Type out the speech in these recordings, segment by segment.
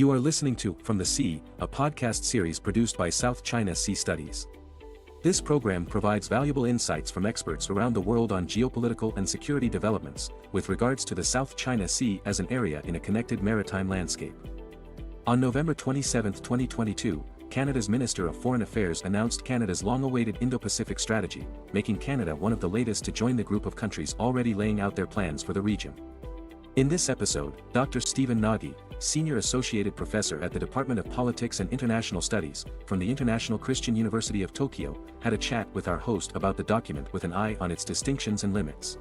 You are listening to From the Sea, a podcast series produced by South China Sea Studies. This program provides valuable insights from experts around the world on geopolitical and security developments, with regards to the South China Sea as an area in a connected maritime landscape. On November 27, 2022, Canada's Minister of Foreign Affairs announced Canada's long-awaited Indo-Pacific strategy, making Canada one of the latest to join the group of countries already laying out their plans for the region. In this episode, Dr. Stephen Nagy, Senior Associated Professor at the Department of Politics and International Studies, from the International Christian University of Tokyo, had a chat with our host about the document with an eye on its distinctions and limits.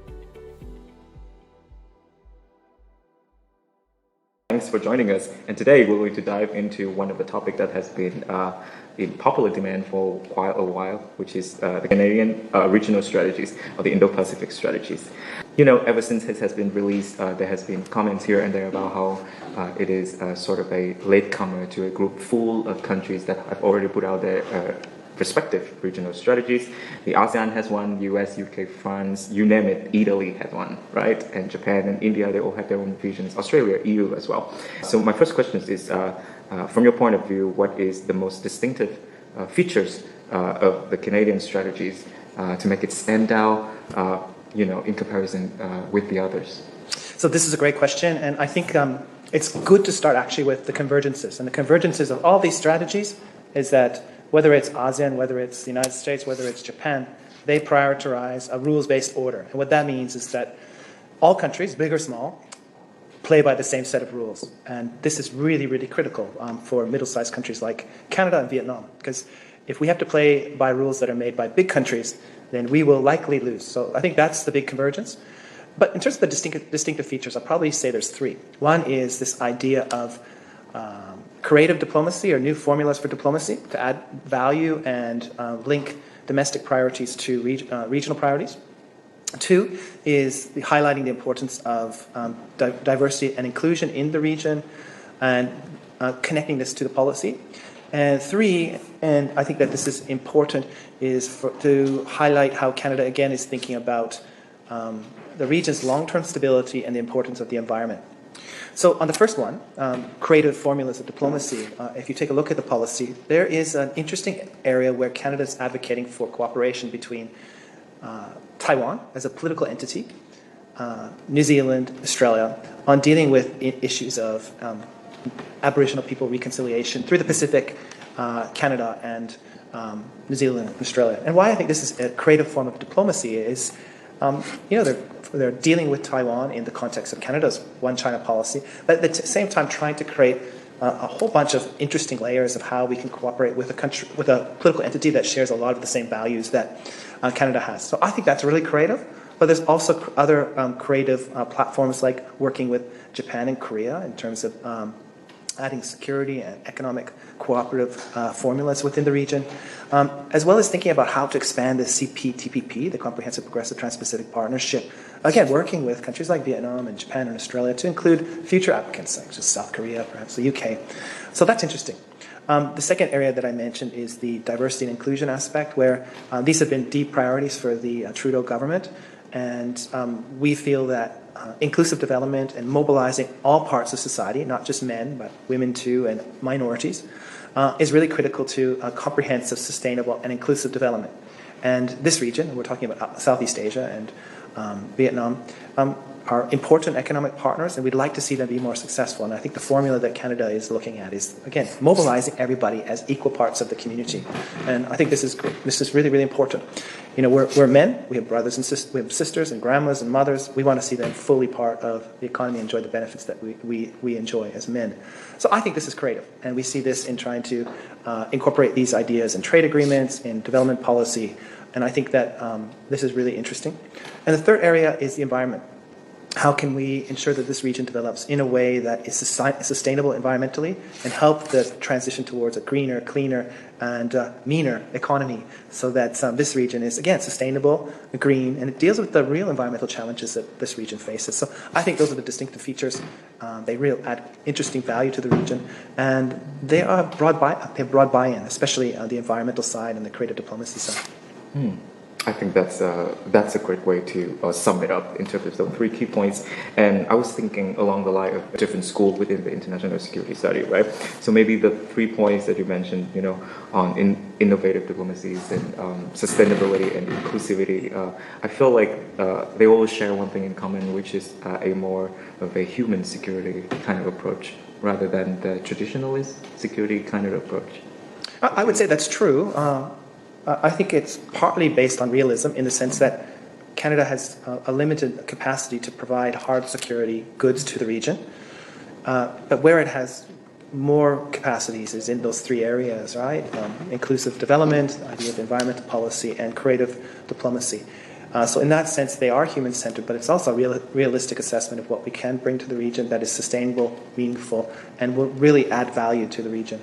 Thanks for joining us. And today we're going to dive into one of the topics that has been in popular demand for quite a while, which is the Canadian regional strategies, or the Indo-Pacific strategies. You know, ever since it has been released, there has been comments here and there about how it is sort of a latecomer to a group full of countries that have already put out their respective regional strategies. The ASEAN has one, US, UK, France, you name it, Italy had one, right? And Japan and India, they all have their own visions, Australia, EU as well. So my first question is, from your point of view, what is the most distinctive features of the Canadian strategies to make it stand out, in comparison with the others? So this is a great question, and I think it's good to start actually with the convergences. And the convergences of all these strategies is that whether it's ASEAN, whether it's the United States, whether it's Japan, they prioritize a rules-based order. And what that means is that all countries, big or small, play by the same set of rules. And this is really, really critical for middle-sized countries like Canada and Vietnam. Because if we have to play by rules that are made by big countries, then we will likely lose. So I think that's the big convergence. But in terms of the distinctive features, I'll probably say there's three. One is this idea of creative diplomacy, or new formulas for diplomacy to add value and link domestic priorities to regional priorities. Two is highlighting the importance of diversity and inclusion in the region and connecting this to the policy. And three, and I think that this is important, is to highlight how Canada again is thinking about the region's long-term stability and the importance of the environment. So on the first one, creative formulas of diplomacy, if you take a look at the policy, there is an interesting area where Canada is advocating for cooperation between Taiwan as a political entity, New Zealand, Australia, on dealing with issues of Aboriginal people reconciliation through the Pacific, Canada, and New Zealand and Australia. And why I think this is a creative form of diplomacy is, they're dealing with Taiwan in the context of Canada's One China policy, but at the same time trying to create a whole bunch of interesting layers of how we can cooperate with a country, with a political entity that shares a lot of the same values that Canada has. So I think that's really creative. But there's also other creative platforms like working with Japan and Korea in terms of adding security and economic cooperative formulas within the region, as well as thinking about how to expand the CPTPP, the Comprehensive Progressive Trans-Pacific Partnership, again, working with countries like Vietnam and Japan and Australia to include future applicants, such as South Korea, perhaps the UK. So that's interesting. The second area that I mentioned is the diversity and inclusion aspect, where these have been deep priorities for the Trudeau government, and we feel that inclusive development and mobilizing all parts of society, not just men, but women too, and minorities, is really critical to comprehensive, sustainable, and inclusive development. And this region, we're talking about Southeast Asia and Vietnam, are important economic partners, and we'd like to see them be more successful. And I think the formula that Canada is looking at is, again, mobilizing everybody as equal parts of the community. And I think this is really, really important. You know, we're men, we have brothers and sisters, we have sisters and grandmas and mothers. We want to see them fully part of the economy, enjoy the benefits that we enjoy as men. So I think this is creative, and we see this in trying to incorporate these ideas in trade agreements, in development policy, and I think that this is really interesting. And the third area is the environment. How can we ensure that this region develops in a way that is sustainable environmentally and help the transition towards a greener, cleaner, and meaner economy, so that this region is, again, sustainable, green, and it deals with the real environmental challenges that this region faces. So I think those are the distinctive features. They really add interesting value to the region, and they have broad buy-in, especially on the environmental side and the creative diplomacy side. I think that's a great way to sum it up in terms of the three key points. And I was thinking along the line of a different school within the international security study, right? So maybe the 3 points that you mentioned, on innovative diplomacies and sustainability and inclusivity, I feel like they all share one thing in common, which is a more of a human security kind of approach rather than the traditionalist security kind of approach. I would say that's true. I think it's partly based on realism in the sense that Canada has a limited capacity to provide hard security goods to the region. But where it has more capacities is in those three areas, right? Inclusive development, the idea of environmental policy, and creative diplomacy. So in that sense, they are human-centered, but it's also a realistic assessment of what we can bring to the region that is sustainable, meaningful, and will really add value to the region.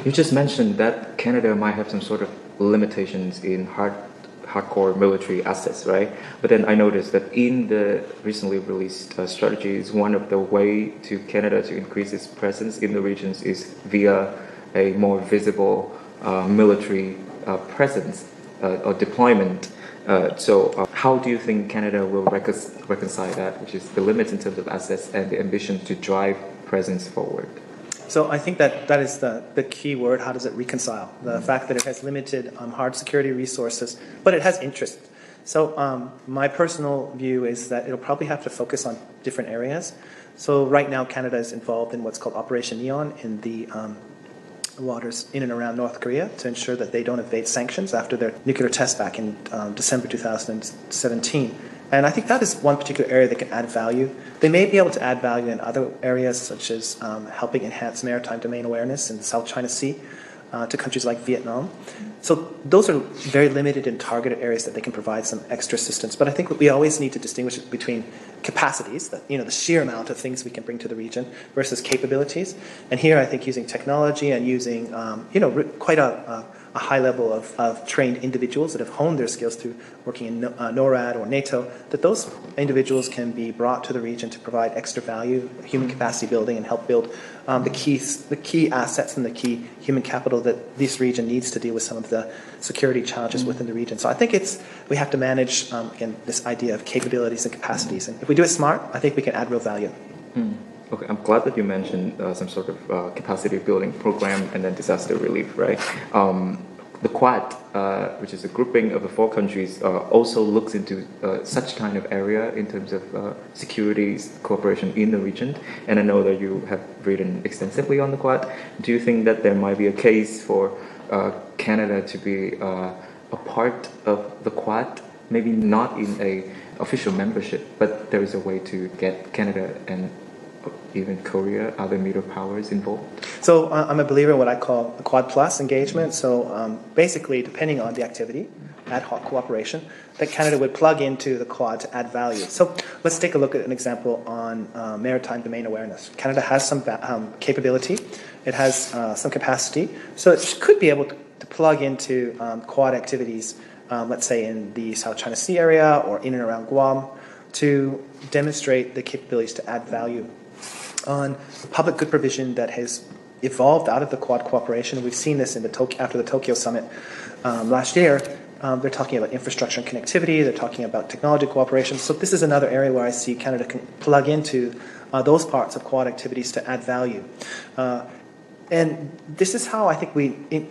You just mentioned that Canada might have some sort of limitations in hardcore military assets, right? But then I noticed that in the recently released strategies, one of the way to Canada to increase its presence in the regions is via a more visible military presence or deployment. So how do you think Canada will reconcile that, which is the limits in terms of assets and the ambition to drive presence forward? So I think that is the key word. How does it reconcile? The fact that it has limited hard security resources, but it has interest. So my personal view is that it'll probably have to focus on different areas. So right now Canada is involved in what's called Operation Neon in the waters in and around North Korea to ensure that they don't evade sanctions after their nuclear test back in December 2017. And I think that is one particular area that can add value. They may be able to add value in other areas, such as helping enhance maritime domain awareness in the South China Sea to countries like Vietnam. So those are very limited and targeted areas that they can provide some extra assistance. But I think we always need to distinguish between capacities, the sheer amount of things we can bring to the region, versus capabilities. And here I think using technology and using quite a high level of trained individuals that have honed their skills through working in NORAD or NATO, that those individuals can be brought to the region to provide extra value, human capacity building, and help build the key assets and the key human capital that this region needs to deal with some of the security challenges within the region. So I think we have to manage, again, this idea of capabilities and capacities. And if we do it smart, I think we can add real value. Okay, I'm glad that you mentioned some sort of capacity building program and then disaster relief, right? The Quad, which is a grouping of the 4 countries, also looks into such kind of area in terms of security cooperation in the region. And I know that you have written extensively on the Quad. Do you think that there might be a case for Canada to be a part of the Quad, maybe not in a official membership, but there is a way to get Canada and even Korea, other middle powers involved? So I'm a believer in what I call a Quad Plus engagement. So basically, depending on the activity, ad hoc cooperation, that Canada would plug into the Quad to add value. So let's take a look at an example on maritime domain awareness. Canada has some capability. It has some capacity. So it could be able to plug into Quad activities, let's say in the South China Sea area or in and around Guam, to demonstrate the capabilities to add value on public good provision that has evolved out of the Quad cooperation. We've seen this after the Tokyo summit last year. They're talking about infrastructure and connectivity. They're talking about technology cooperation. So this is another area where I see Canada can plug into those parts of Quad activities to add value. And this is how I think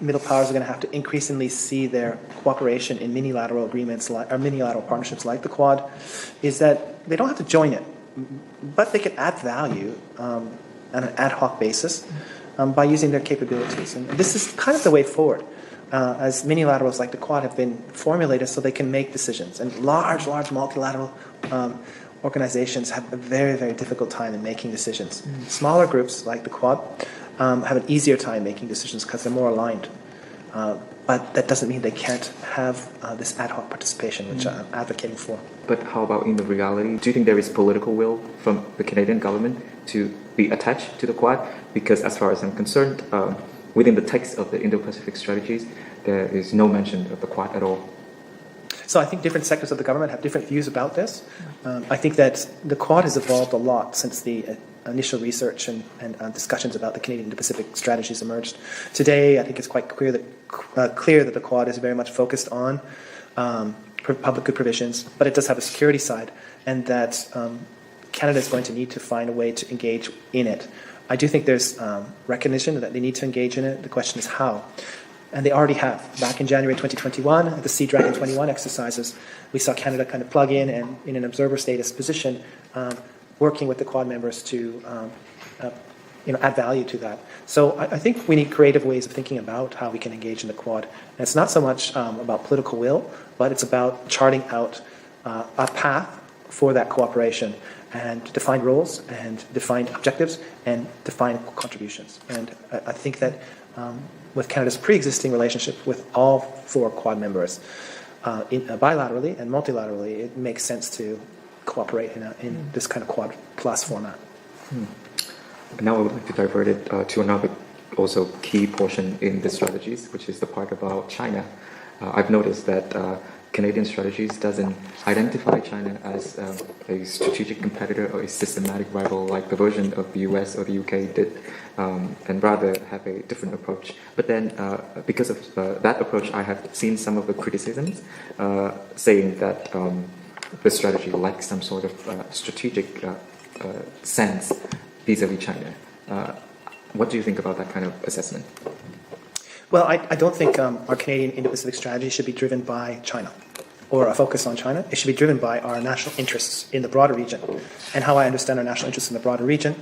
middle powers are going to have to increasingly see their cooperation in minilateral agreements or minilateral partnerships like the Quad, is that they don't have to join it, but they can add value on an ad hoc basis by using their capabilities. And this is kind of the way forward, as minilaterals like the Quad have been formulated so they can make decisions. And large multilateral organizations have a very, very difficult time in making decisions. Smaller groups like the Quad have an easier time making decisions because they're more aligned. But that doesn't mean they can't have this ad hoc participation, which I'm advocating for. But how about in the reality? Do you think there is political will from the Canadian government to be attached to the Quad? Because as far as I'm concerned, within the text of the Indo-Pacific strategies, there is no mention of the Quad at all. So I think different sectors of the government have different views about this. I think that the Quad has evolved a lot since the initial research and discussions about the Canadian Indo-Pacific strategies emerged. Today, I think it's quite clear that the Quad is very much focused on public good provisions, but it does have a security side, and that Canada is going to need to find a way to engage in it. I do think there's recognition that they need to engage in it. The question is how. And they already have. Back in January 2021, at the Sea Dragon 21 exercises, we saw Canada kind of plug in and in an observer status position, working with the Quad members to add value to that. So I think we need creative ways of thinking about how we can engage in the Quad. And it's not so much about political will, but it's about charting out a path for that cooperation and define roles and define objectives and define contributions. And I think that with Canada's pre-existing relationship with all 4 Quad members, bilaterally and multilaterally, it makes sense to cooperate in this kind of Quad plus format. Now I would like to divert it to another also key portion in the strategies, which is the part about China. I've noticed that Canadian strategies doesn't identify China as a strategic competitor or a systematic rival like the version of the US or the UK did, and rather have a different approach. But then, because of that approach, I have seen some of the criticisms saying that the strategy lacks some sort of strategic sense vis-a-vis China. What do you think about that kind of assessment? Well, I don't think our Canadian Indo-Pacific strategy should be driven by China or a focus on China. It should be driven by our national interests in the broader region. And how I understand our national interests in the broader region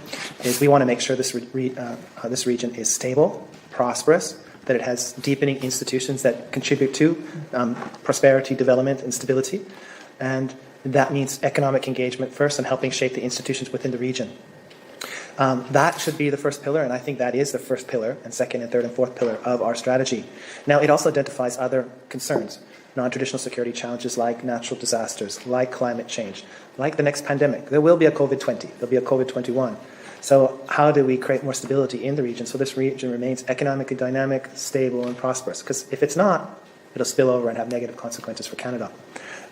is we want to make sure this region is stable, prosperous, that it has deepening institutions that contribute to prosperity, development, and stability. And that means economic engagement first and helping shape the institutions within the region. That should be the first pillar, and I think that is the first pillar, and second and third and fourth pillar of our strategy. Now, it also identifies other concerns, non-traditional security challenges like natural disasters, like climate change, like the next pandemic. There will be a COVID-20, there'll be a COVID-21. So how do we create more stability in the region so this region remains economically dynamic, stable, and prosperous? Because if it's not, it'll spill over and have negative consequences for Canada.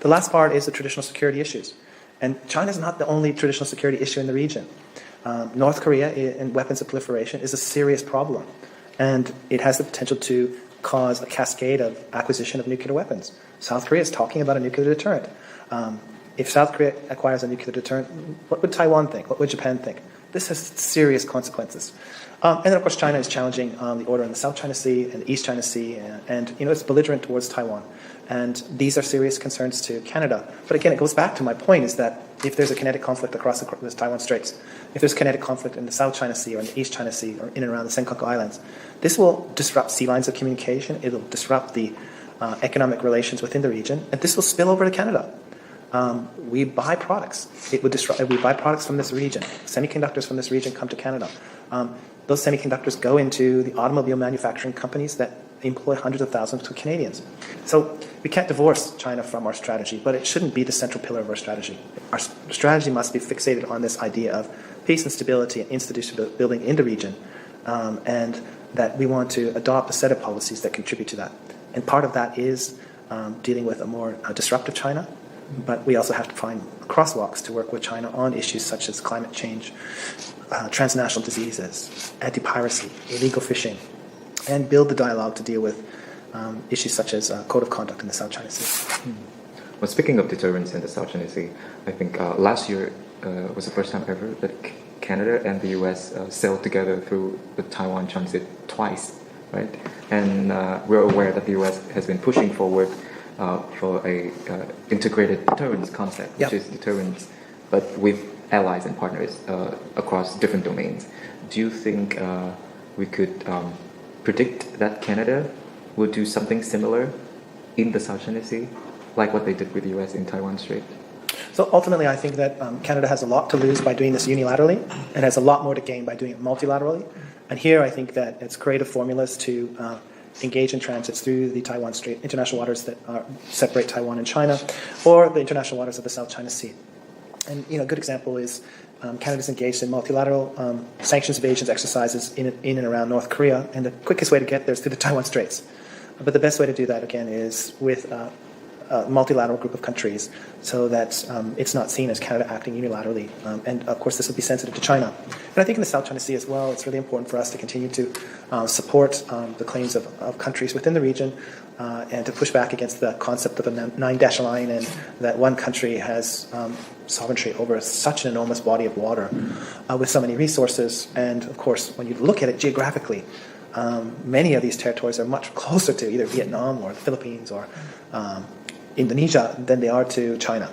The last part is the traditional security issues. And China is not the only traditional security issue in the region. North Korea and weapons of proliferation is a serious problem, and it has the potential to cause a cascade of acquisition of nuclear weapons. South Korea is talking about a nuclear deterrent. If South Korea acquires a nuclear deterrent, what would Taiwan think? What would Japan think? This has serious consequences. And then, of course, China is challenging the order in the South China Sea and the East China Sea, and it's belligerent towards Taiwan. And these are serious concerns to Canada. But again, it goes back to my point is that if there's a kinetic conflict across the Taiwan Straits, if there's kinetic conflict in the South China Sea or in the East China Sea or in and around the Senkaku Islands, this will disrupt sea lines of communication. It will disrupt the economic relations within the region, and this will spill over to Canada. We buy products. It would disrupt. We buy products from this region. Semiconductors from this region come to Canada. Those semiconductors go into the automobile manufacturing companies that employ hundreds of thousands of Canadians. So we can't divorce China from our strategy, but it shouldn't be the central pillar of our strategy. Our strategy must be fixated on this idea of peace and stability and institution building in the region, and that we want to adopt a set of policies that contribute to that. And part of that is dealing with a more disruptive China, but we also have to find crosswalks to work with China on issues such as climate change, transnational diseases, anti-piracy, illegal fishing, and build the dialogue to deal with issues such as code of conduct in the South China Sea. Well, speaking of deterrence in the South China Sea, I think last year was the first time ever that Canada and the US sailed together through the Taiwan transit twice, right? And we're aware that the US has been pushing forward for a integrated deterrence concept, which is deterrence, but with allies and partners across different domains. Do you think we could predict that Canada will do something similar in the South China Sea, like what they did with the US in Taiwan Strait? So ultimately, I think that Canada has a lot to lose by doing this unilaterally and has a lot more to gain by doing it multilaterally. And here I think that it's creative formulas to engage in transits through the Taiwan Strait, international waters that separate Taiwan and China, or the international waters of the South China Sea. And a good example is Canada's engaged in multilateral sanctions evasion exercises in and around North Korea, and the quickest way to get there is through the Taiwan Straits. But the best way to do that, again, is with a multilateral group of countries so that it's not seen as Canada acting unilaterally. And of course, this will be sensitive to China. And I think in the South China Sea as well, it's really important for us to continue to support the claims of countries within the region and to push back against the concept of a nine-dash line and that one country has sovereignty over such an enormous body of water with so many resources. And of course, when you look at it geographically, many of these territories are much closer to either Vietnam or the Philippines or Indonesia than they are to China.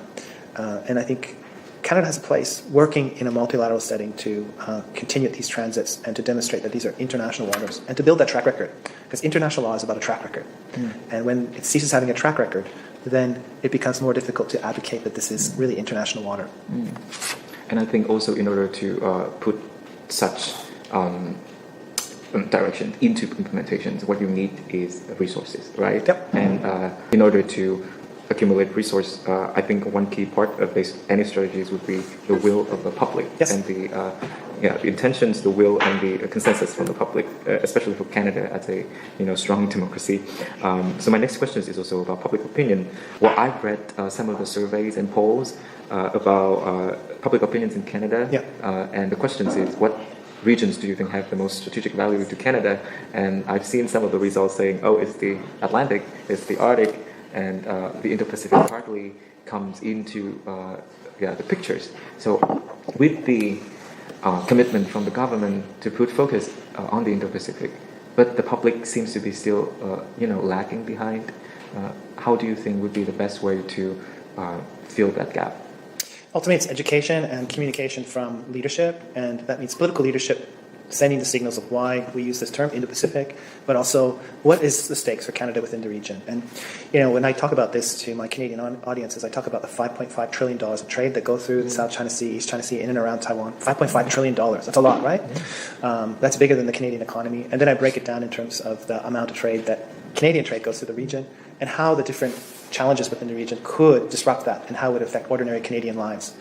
And I think Canada has a place working in a multilateral setting to continue these transits and to demonstrate that these are international waters and to build that track record. Because international law is about a track record. And when it ceases having a track record, then it becomes more difficult to advocate that this is really international water. And I think also in order to put such direction into implementations, what you need is resources, right? Yep. And in order to accumulate resource, I think one key part of any strategies would be the will of the public. Yes. And the intentions, the will, and the consensus from the public, especially for Canada as a strong democracy. So my next question is also about public opinion. Well, I've read some of the surveys and polls about public opinions in Canada, and the question is what regions do you think have the most strategic value to Canada? And I've seen some of the results saying, oh, it's the Atlantic, it's the Arctic, and the Indo-Pacific partly comes into the pictures. So with the commitment from the government to put focus on the Indo-Pacific, but the public seems to be still lagging behind, how do you think would be the best way to fill that gap? Ultimately, it's education and communication from leadership, and that means political leadership sending the signals of why we use this term, Indo-Pacific, but also what is the stakes for Canada within the region. And, when I talk about this to my Canadian audiences, I talk about the $5.5 trillion of trade that go through the South China Sea, East China Sea, in and around Taiwan. $5.5 trillion, that's a lot, right? That's bigger than the Canadian economy. And then I break it down in terms of the amount of trade that Canadian trade goes through the region and how the different challenges within the region could disrupt that and how it would affect ordinary Canadian lives.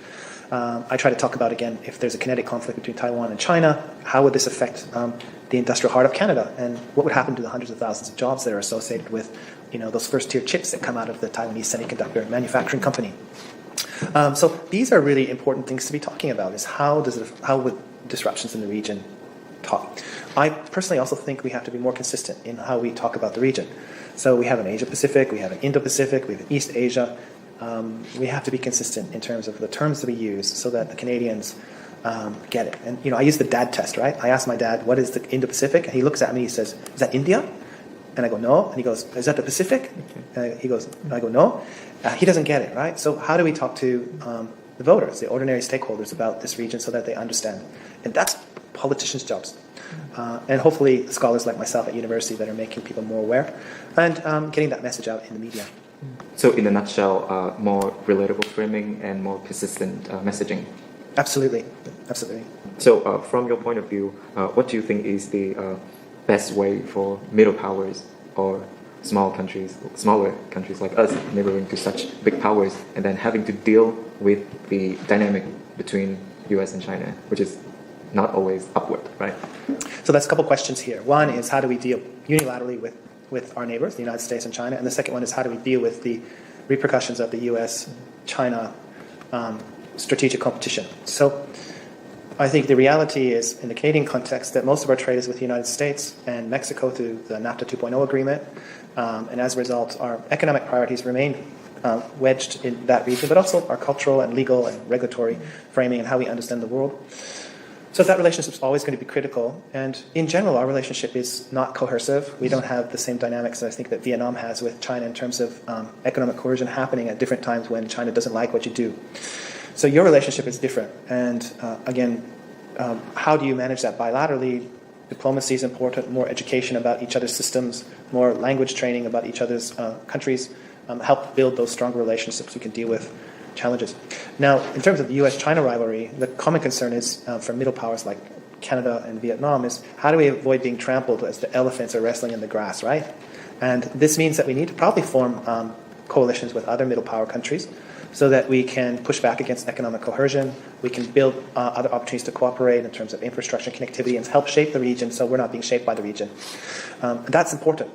I try to talk about, again, if there's a kinetic conflict between Taiwan and China, how would this affect the industrial heart of Canada, and what would happen to the hundreds of thousands of jobs that are associated with those first-tier chips that come out of the Taiwanese semiconductor manufacturing company. So these are really important things to be talking about, is how would disruptions in the region talk. I personally also think we have to be more consistent in how we talk about the region. So we have an Asia-Pacific, we have an Indo-Pacific, we have an East Asia. We have to be consistent in terms of the terms that we use so that the Canadians get it. And, I use the dad test, right? I ask my dad, what is the Indo-Pacific? And he looks at me and he says, is that India? And I go, no. And he goes, is that the Pacific? And I go, no. He doesn't get it, right? So how do we talk to the voters, the ordinary stakeholders about this region so that they understand? And that's politicians' jobs. And hopefully scholars like myself at university that are making people more aware and getting that message out in the media. So in a nutshell, more relatable framing and more persistent messaging. Absolutely. So from your point of view, what do you think is the best way for middle powers or smaller countries like us neighboring to such big powers and then having to deal with the dynamic between US and China, which is not always upward, right? So that's a couple questions here. One is how do we deal unilaterally with our neighbors, the United States and China, and the second one is how do we deal with the repercussions of the U.S.-China strategic competition. So I think the reality is, in the Canadian context, that most of our trade is with the United States and Mexico through the NAFTA 2.0 agreement, and as a result, our economic priorities remain wedged in that region, but also our cultural and legal and regulatory framing and how we understand the world. So that relationship is always going to be critical. And in general, our relationship is not coercive. We don't have the same dynamics I think that Vietnam has with China in terms of economic coercion happening at different times when China doesn't like what you do. So your relationship is different. And again, how do you manage that bilaterally? Diplomacy is important, more education about each other's systems, more language training about each other's countries, help build those stronger relationships we can deal with challenges. Now, in terms of the U.S.-China rivalry, the common concern is for middle powers like Canada and Vietnam is how do we avoid being trampled as the elephants are wrestling in the grass, right? And this means that we need to probably form coalitions with other middle power countries so that we can push back against economic coercion, we can build other opportunities to cooperate in terms of infrastructure and connectivity and help shape the region so we're not being shaped by the region. That's important.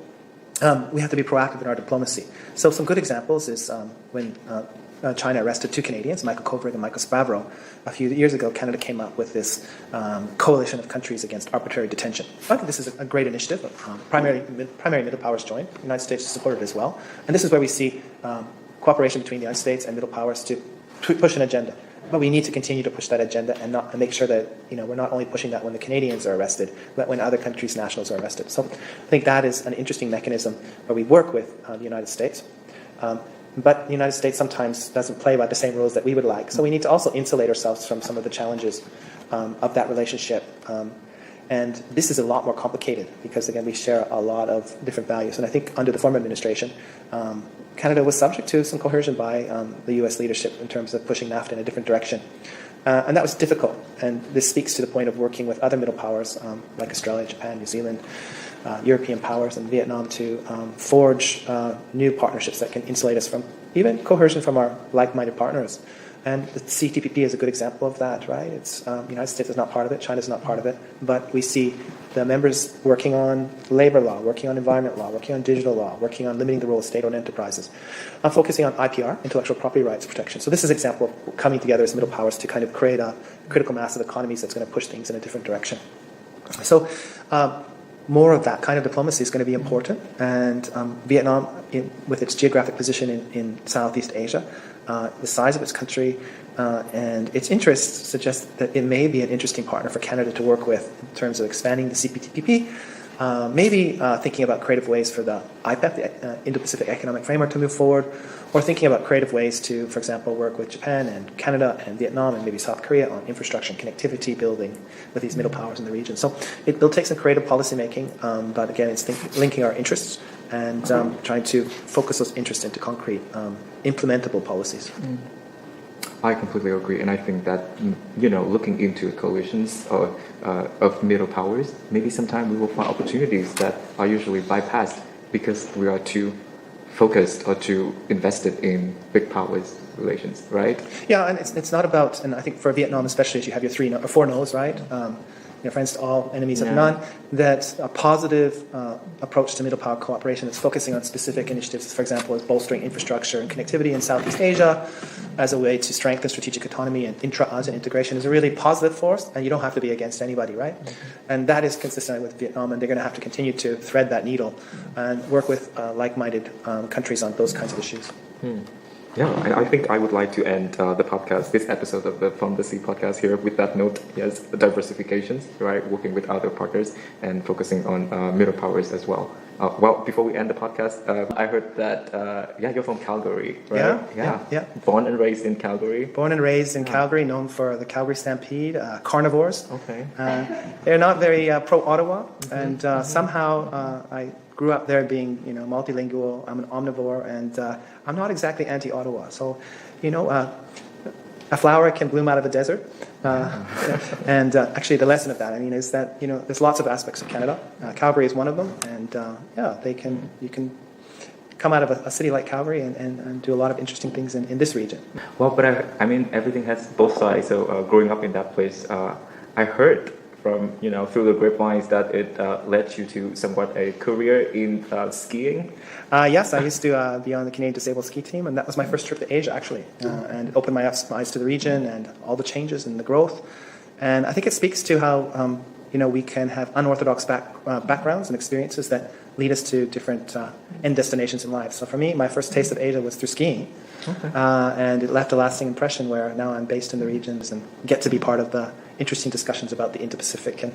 we have to be proactive in our diplomacy. So some good examples is when China arrested 2 Canadians, Michael Kovrig and Michael Spavro. A few years ago, Canada came up with this coalition of countries against arbitrary detention. I think this is a great initiative. Primary middle powers joined. The United States supported it as well. And this is where we see cooperation between the United States and middle powers to push an agenda. But we need to continue to push that agenda and make sure that we're not only pushing that when the Canadians are arrested, but when other countries' nationals are arrested. So I think that is an interesting mechanism where we work with the United States. But the United States sometimes doesn't play by the same rules that we would like. So we need to also insulate ourselves from some of the challenges of that relationship. And this is a lot more complicated because, again, we share a lot of different values. And I think under the former administration, Canada was subject to some coercion by the U.S. leadership in terms of pushing NAFTA in a different direction. And that was difficult. And this speaks to the point of working with other middle powers like Australia, Japan, New Zealand, European powers, and Vietnam to forge new partnerships that can insulate us from even coercion from our like-minded partners. And the CTPP is a good example of that, right? It's the United States is not part of it, China is not part of it, but we see the members working on labor law, working on environment law, working on digital law, working on limiting the role of state-owned enterprises, focusing on IPR, intellectual property rights protection. So this is an example of coming together as middle powers to kind of create a critical mass of economies that's going to push things in a different direction. So more of that kind of diplomacy is going to be important, and Vietnam, with its geographic position in Southeast Asia, the size of its country and its interests suggest that it may be an interesting partner for Canada to work with in terms of expanding the CPTPP, maybe thinking about creative ways for the IPEF, the Indo-Pacific Economic Framework, to move forward, or thinking about creative ways to, for example, work with Japan and Canada and Vietnam and maybe South Korea on infrastructure and connectivity building with these middle powers in the region. So it'll take some creative policy making, but again, it's linking our interests and trying to focus those interests into concrete, implementable policies. I completely agree, and I think that looking into coalitions of middle powers, maybe sometime we will find opportunities that are usually bypassed because we are too focused or too invested in big powers relations, right? Yeah, and it's not about, and I think for Vietnam especially, as you have your 4 no's, right? Friends to all, enemies of none. That a positive approach to middle power cooperation is focusing on specific initiatives, for example, as bolstering infrastructure and connectivity in Southeast Asia as a way to strengthen strategic autonomy and intra-ASEAN integration is a really positive force, and you don't have to be against anybody, right? And that is consistent with Vietnam, and they're going to have to continue to thread that needle and work with like-minded countries on those kinds of issues. Yeah, and I think I would like to end the podcast, this episode of the From the Sea podcast here with that note, yes, diversifications, right, working with other partners and focusing on middle powers as well. Well, before we end the podcast, I heard that, you're from Calgary, right? Yeah. Born and raised in Calgary. Born and raised in Calgary, known for the Calgary Stampede, carnivores. Okay. They're not very pro-Ottawa, and somehow I grew up there being, multilingual. I'm an omnivore, and I'm not exactly anti-Ottawa. So, a flower can bloom out of a desert. And actually, the lesson of that, is that there's lots of aspects of Canada. Calgary is one of them, and you can come out of a city like Calgary and do a lot of interesting things in this region. Well, but everything has both sides. So growing up in that place, I heard from through the grapevines that it led you to somewhat a career in skiing. Yes, I used to be on the Canadian Disabled Ski Team, and that was my first trip to Asia, actually, and it opened my eyes to the region and all the changes and the growth. And I think it speaks to how we can have unorthodox backgrounds and experiences that lead us to different end destinations in life. So for me, my first taste of Asia was through skiing, and it left a lasting impression where now I'm based in the regions and get to be part of the interesting discussions about the Indo-Pacific and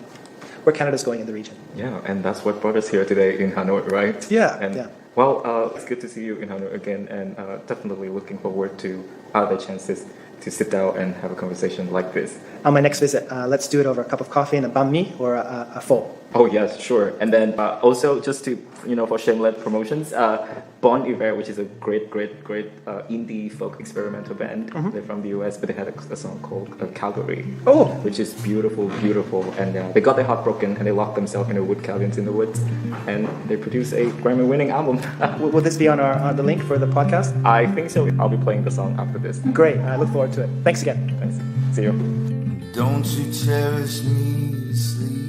where Canada's going in the region. Yeah, and that's what brought us here today in Hanoi, right? Yeah. Well, it's good to see you in Hanoi again, and definitely looking forward to other chances to sit down and have a conversation like this. On my next visit, let's do it over a cup of coffee and a banh mi or a pho. Oh yes, sure. And then also just to for shameless promotions, Bon Iver, which is a great indie folk experimental band. They're from the US, but they had a song called Calgary, which is beautiful, and they got their heart broken and they locked themselves in a wood cabins in the woods, and they produced a Grammy-winning album. Will this be on the link for the podcast? I think so. I'll be playing the song after this. Great. I look forward to it. Thanks again. Thanks. See you. Don't you cherish me to sleep?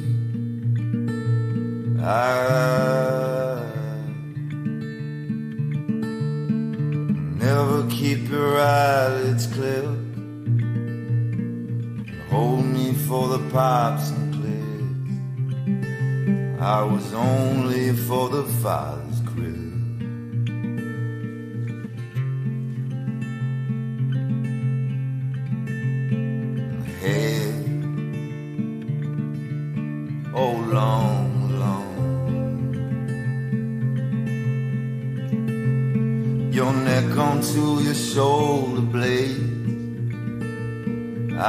Never keep your eyelids clear. Hold me for the pipes and plays. I was only for the father's crib. Head, oh long, long. Your neck onto your shoulder blade. I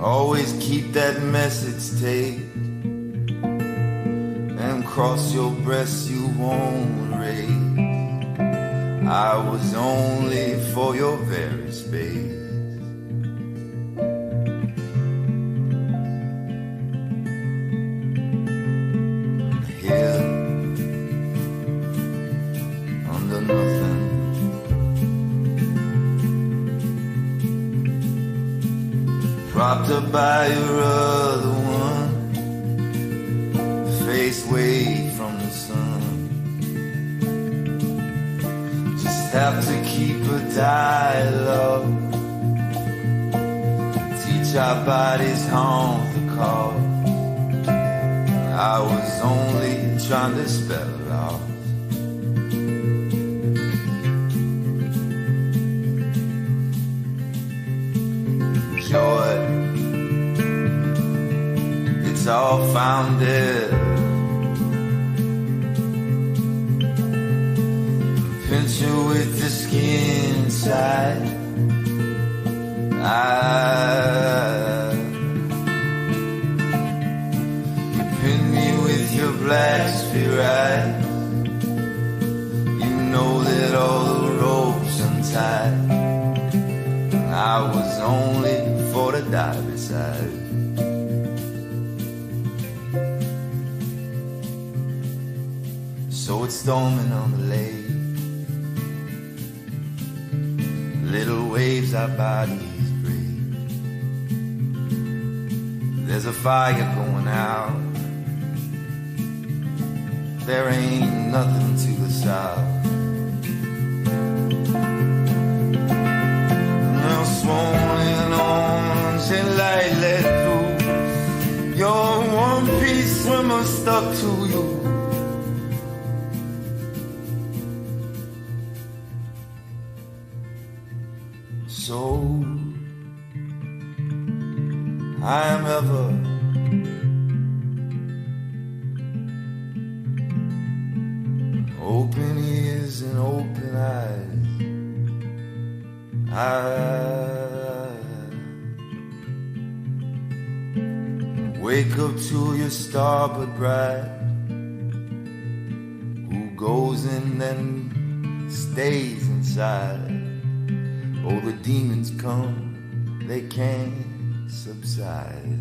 always keep that message tape, and cross your breast you won't erase. I was only for your very space. Here, under nothing, propped up by your other one, face away from the sun. Just have to keep a dialogue, teach our bodies home the call. I was only trying to spell it out. Joy, it's all founded. Pinch you with the skin inside. You pin me with your black sphere eyes. You know that all the ropes untied. I was only for the die beside. So it's storming on the lake. Little waves our bodies break. There's a fire going out. There ain't nothing to the south. Swollen arms and light let through. Your one piece swimmer stuck to you. So I am ever open ears and open eyes. Wake up to your starboard bride, who goes in then stays inside. Oh, the demons come, they can't subside.